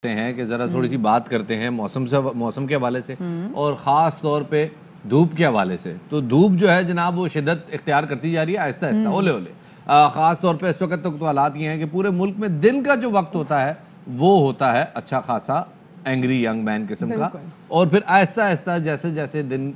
ہیں کہ ذرا تھوڑی سی بات کرتے ہیں موسم کے حوالے سے اور خاص طور پہ دھوپ کے حوالے سے. تو دھوپ جو ہے جناب وہ شدت اختیار کرتی جا رہی ہے آہستہ آہستہ اولے اولے. خاص طور پہ اس وقت تک تو حالات یہ ہیں کہ پورے ملک میں دن کا جو وقت ہوتا ہے وہ ہوتا ہے اچھا خاصا اینگری ینگ مین قسم کا, اور پھر آہستہ آہستہ جیسے جیسے دن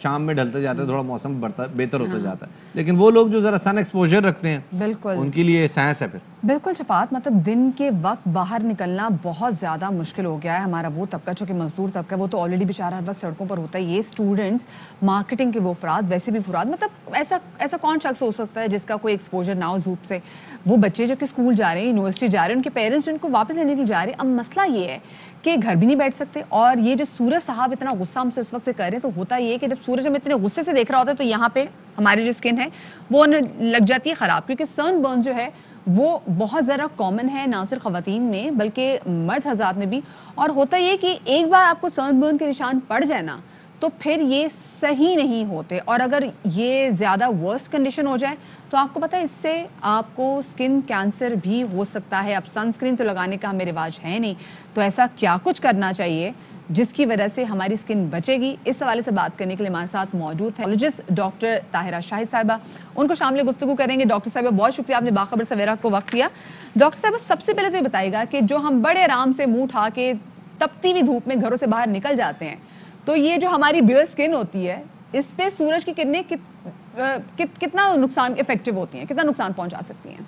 شام میں ڈھلتا جاتا ہے تھوڑا موسم بہتر ہوتا جاتا ہے. لیکن وہ لوگ جو ذرا سن ایکسپوجر رکھتے ہیں ان کے لیے سائنس ہے. پھر بالکل شفاعت, مطلب دن کے وقت باہر نکلنا بہت زیادہ مشکل ہو گیا ہے. ہمارا وہ طبقہ جو کہ مزدور طبقہ ہے وہ تو آلریڈی بیچارہ ہر وقت سڑکوں پر ہوتا ہے. یہ اسٹوڈنٹس, مارکیٹنگ کے وہ افراد, ویسے بھی افراد, مطلب ایسا کون شخص ہو سکتا ہے جس کا کوئی ایکسپوجر نہ ہو دھوپ سے. وہ بچے جو کہ اسکول جا رہے ہیں, یونیورسٹی جا رہے ہیں, ان کے پیرنٹس جن کو واپس لینے کے لیے جا رہے ہیں. اب مسئلہ یہ ہے کہ گھر بھی نہیں بیٹھ سکتے, اور یہ جو سورج صاحب اتنا غصہ ہم سے اس وقت سے کر رہے ہیں, تو ہوتا یہ ہے کہ جب سورج ہم اتنے غصے سے دیکھ رہا ہوتا ہے تو یہاں پہ ہماری جو اسکن ہے وہ لگ جاتی ہے خراب, کیونکہ سن برن جو ہے وہ بہت زیادہ کامن ہے, نہ صرف خواتین میں بلکہ مرد حضرات میں بھی. اور ہوتا یہ کہ ایک بار آپ کو سن برن کے نشان پڑ جائے نا تو پھر یہ صحیح نہیں ہوتے, اور اگر یہ زیادہ ورسٹ کنڈیشن ہو جائے تو آپ کو پتہ ہے اس سے آپ کو سکن کینسر بھی ہو سکتا ہے. اب سن اسکرین تو لگانے کا ہمیں رواج ہے نہیں, تو ایسا کیا کچھ کرنا چاہیے جس کی وجہ سے ہماری اسکن بچے گی. اس حوالے سے بات کرنے کے لیے ہمارے ساتھ موجود ہے ڈاکٹر طاہرہ شاہد صاحبہ, ان کو شامل گفتگو کریں گے. ڈاکٹر صاحبہ بہت شکریہ, آپ نے باخبر سویرا کو وقت دیا. ڈاکٹر صاحبہ سب سے پہلے تو یہ بتائیے گا کہ جو ہم بڑے آرام سے منہ اٹھا کے تپتی ہوئی دھوپ میں گھروں سے باہر نکل جاتے ہیں, تو یہ جو ہماری بیئر اسکن ہوتی ہے اس پہ سورج کی کرنیں کتنا نقصان افیکٹو ہوتی ہیں, کتنا نقصان پہنچا سکتی ہیں؟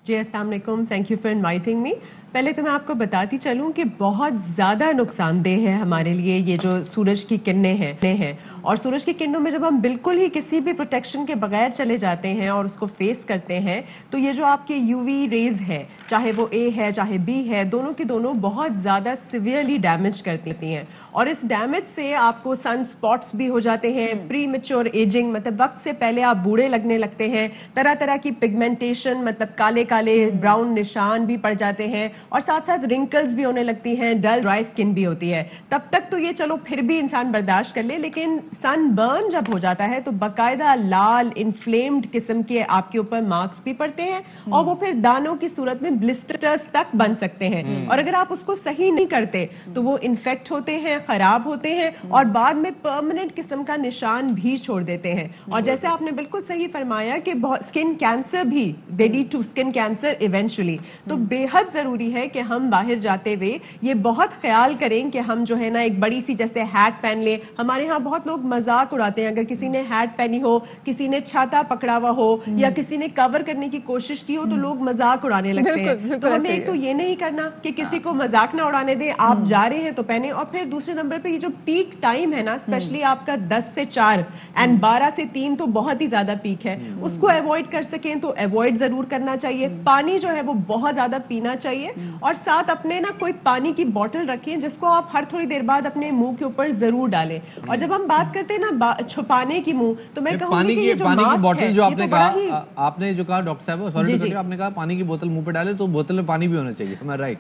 جی السلام علیکم, thank you for inviting me. پہلے تو میں آپ کو بتاتی چلوں کہ بہت زیادہ نقصان دہ ہے ہمارے لیے یہ جو سورج کی کرنیں ہیں, اور سورج کی کرنوں میں جب ہم بالکل ہی کسی بھی پروٹیکشن کے بغیر چلے جاتے ہیں اور اس کو فیس کرتے ہیں تو یہ جو آپ کے یو وی ریز ہیں, چاہے وہ اے ہے چاہے بی ہے, دونوں کی دونوں بہت زیادہ سیویئرلی ڈیمیج کرتی ہیں. اور اس ڈیمیج سے آپ کو سن سپاٹس بھی ہو جاتے ہیں, پری میچور ایجنگ, مطلب وقت سے پہلے آپ بوڑھے لگنے لگتے ہیں, طرح طرح کی پگمنٹیشن, مطلب کالے کالے براؤن نشان بھی پڑ جاتے ہیں, اور ساتھ ساتھ رنکلز بھی ہونے لگتی ہیں, ڈل ڈرائی اسکن بھی ہوتی ہے. تب تک تو یہ چلو پھر بھی انسان برداشت کر لے, لیکن سن برن جب ہو جاتا ہے تو باقاعدہ لال انفلیمڈ قسم کے آپ کے اوپر مارکس بھی پڑتے ہیں, اور وہ پھر دانوں کی صورت میں بلسٹرز تک بن سکتے ہیں. اور اگر آپ اس کو صحیح نہیں کرتے تو وہ انفیکٹ ہوتے ہیں, خراب ہوتے ہیں, اور بعد میں پرماننٹ قسم کا نشان بھی چھوڑ دیتے ہیں. اور جیسے آپ نے بالکل صحیح فرمایا کہ اسکن کینسر بھی دے lead to skin cancer eventually. تو بے حد ضروری ہے کہ ہم باہر جاتے ہوئے یہ بہت خیال کریں کہ ہم جو ہے نا ایک بڑی سی جیسے ہیٹ پہن لیں. ہمارے ہاں بہت لوگ مذاق اڑاتے ہیں, اگر کسی نے ہیٹ پہنی ہو, کسی نے چھاتا پکڑا ہوا ہو, یا کسی نے کور کرنے کی کوشش کی ہو تو لوگ مذاق اڑانے لگتے ہیں. تو ہمیں ایک تو یہ نہیں کرنا کہ کسی کو مذاق نہ اڑانے دیں, آپ جا رہے ہیں تو پہنے. اور پھر دوسرے نمبر پہ یہ جو پیک ٹائم ہے نا, اسپیشلی آپ کا 10 سے 4 اینڈ 12 سے 3 تو بہت ہی زیادہ پیک ہے, اس کو اوائڈ کر سکیں تو اوائڈ ضرور کرنا چاہیے. پانی جو ہے وہ بہت زیادہ پینا چاہیے, اور ساتھ اپنے نا کوئی پانی کی بوٹل رکھیں جس کو آپ ہر تھوڑی دیر بعد اپنے منہ کے اوپر ضرور ڈالیں. اور جب ہم بات کرتے ہیں نا چھپانے کی منہ, تو میں کہوں گی کہ یہ جو ماسک ہے, جو آپ نے جو کہا ڈاکٹر صاحب, سوری آپ نے کہا پانی کی بوتل منہ پہ ڈالے, تو بوتل میں پانی بھی ہونا چاہیے, ہمیں رائٹ؟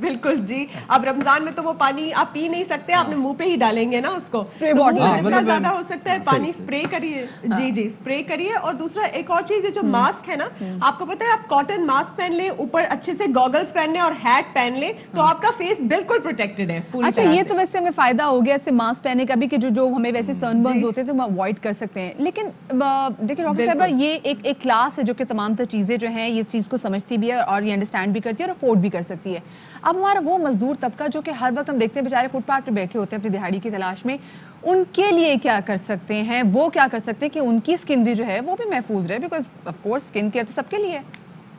بالکل جی. اب رمضان میں تو وہ پانی آپ پی نہیں سکتے, آپ نے منہ پہ ہی ڈالیں گے نا اس کو, جتنا زیادہ ہو سکتا ہے پانی اسپرے کریے. جی جی اسپرے کریے. اور دوسرا ایک اور چیز, یہ جو ماسک ہے نا, آپ کو پتا ہے آپ کاٹن ماسک پہن لیں, اوپر اچھے سے گوگلز پہن لیں اور ہیٹ پہن لیں, تو آپ کا فیس بالکل پروٹیکٹڈ ہے. اچھا, یہ تو ویسے ہمیں فائدہ ہو گیا سے ماسک پہننے کا بھی کہ جو ہمیں ویسے سن برنز ہوتے تھے وہ اوائڈ کر سکتے ہیں. لیکن دیکھیں ڈاکٹر صاحبہ, یہ ایک کلاس ہے جو کہ تمام تر چیزیں جو ہیں یہ چیز کو سمجھتی بھی ہے اور یہ انڈرسٹینڈ بھی کرتی ہے اور افورڈ بھی کر سکتی ہے. اب ہمارا وہ مزدور طبقہ جو کہ ہر وقت ہم دیکھتے ہیں بیچارے فٹ پاتھ پہ بیٹھے ہوتے ہیں اپنی دہاڑی کی تلاش میں, ان کے لیے کیا کر سکتے ہیں, وہ کیا کر سکتے ہیں کہ ان کی اسکن بھی جو ہے وہ بھی محفوظ رہے, because of course skin care تو سب کے لیے ہے.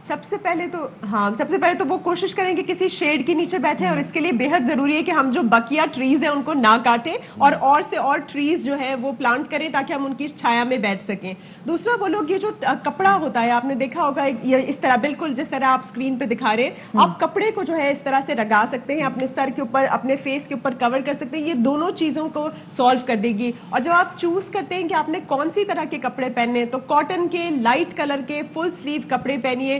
سب سے پہلے تو وہ کوشش کریں کہ کسی شیڈ کے نیچے بیٹھیں, اور اس کے لیے بے حد ضروری ہے کہ ہم جو بقیہ ٹریز ہیں ان کو نہ کاٹیں, اور سے اور ٹریز جو ہے وہ پلانٹ کریں تاکہ ہم ان کی چھایا میں بیٹھ سکیں. دوسرا, وہ لوگ یہ جو کپڑا ہوتا ہے, آپ نے دیکھا ہوگا یہ اس طرح بالکل جس طرح آپ اسکرین پہ دکھا رہے ہیں, آپ کپڑے کو جو ہے اس طرح سے لگا سکتے ہیں, اپنے سر کے اوپر اپنے فیس کے اوپر کور کر سکتے ہیں. یہ دونوں چیزوں کو سالو کر دے گی. اور جب آپ چوز کرتے ہیں کہ آپ نے کون سی طرح کے کپڑے پہننے, تو کاٹن کے لائٹ کلر کے فل سلیو کپڑے پہنیے,